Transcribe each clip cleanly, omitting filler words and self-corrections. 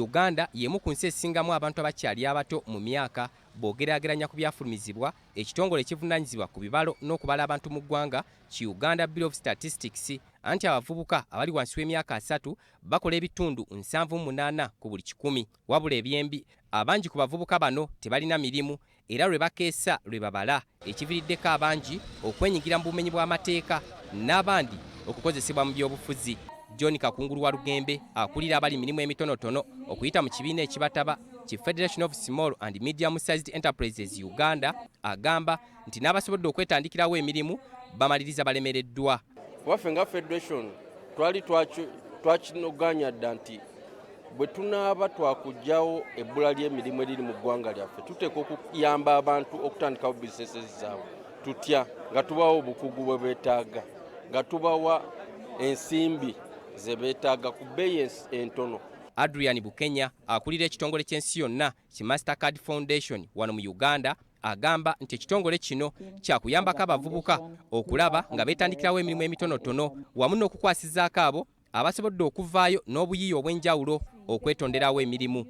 Uganda y'emu ku nsi esingamu abantu abakyali abato mu myaka bw'ogeraageranya ku byafulumizibwa. Ekitongole ekivunaanyizibwa ku bibalo n'okubala abantu mu ggwanga ki Uganda Bureau of Statistics anti abavubuka abali wansi w'emyaka 3 bakola ebitundu 78 ku buli 100. Wabula ebyembi, abangi ku bavubuka bano tebalina mirimu era lwe bakeesa lwe babala, ekiviiriddeko abangi okwenyigira mu bumenyi bw'amateeka n'abandi okukozesebwa mu byobufuzi. John Kakungulu wa Lugembe akulira abali mirimu emitonotono okuyita mu kibiina ekibataba ki Federation of Small and Medium Sized Enterprises Uganda agamba nti n'abasobodde okwetandikirawo emirimu bamaliriza balemereddwa. Waffe nga Federation twali twakinoganya dda nti bwe tunaaba twakugyawo ebbula ly'emirimu eriri mu ggwanga lyaffe tuteeka okuyamba abantu okutandikawo bizinesi zaabwe tutya nga tubawa obukugu bwe beetaaga, nga tubawa ensimbi ze beetaaga ku bbeeyi entono. Adrian Bukenya akulira ekitongole ky'ensi yonna ki Mastercard Foundation wano mu Uganda agamba nti ekitongole kino kyakuyambako abavubuka okulaba nga beetandikirawo emirimu emitonotono wamu n'okukwasizaako abo abasobodde okuvaayo n'obuyiiya obw'enjawulo okwetonderawo emirimu.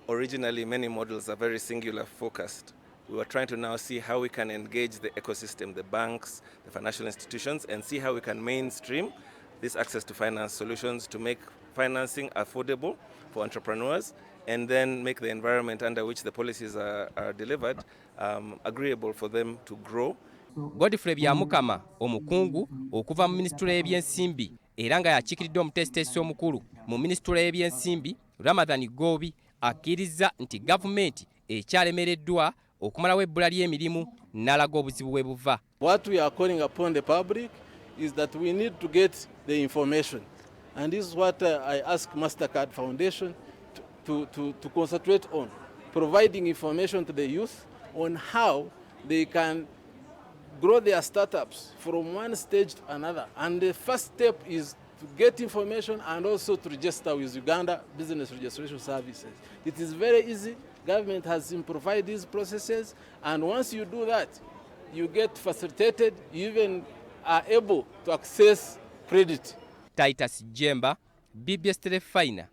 Originally many models are very singular focused. We were trying to now see how we can engage the ecosystem, the banks, the financial institutions, and see how we can mainstream this access to finance solutions to make financing affordable for entrepreneurs and then make the environment under which the policies are delivered agreeable for them to grow. Godfrey Byamukama omukungu okuva mu Minisitule y'Ebyensimbi era nga yakiikiridde omutesitesi omukulu mu Minisitule y'Ebyensimbi Ramadhan Gobi akkiriza nti gavumenti ekyalemereddwa okumalawo ebbula ly'emirimu n'alaga obuzibu bwe buva. What we are calling upon the public is that we need to get the information, and this is what I ask Mastercard Foundation to concentrate on, providing information to the youth on how they can grow their startups from one stage to another. And the first step is to get information and also to register with Uganda Business Registration Services. It is very easy. Government has simplified these processes, and once you do that, you get facilitated, you even are able to access credit. Titus Jemba, BBS Terefayina.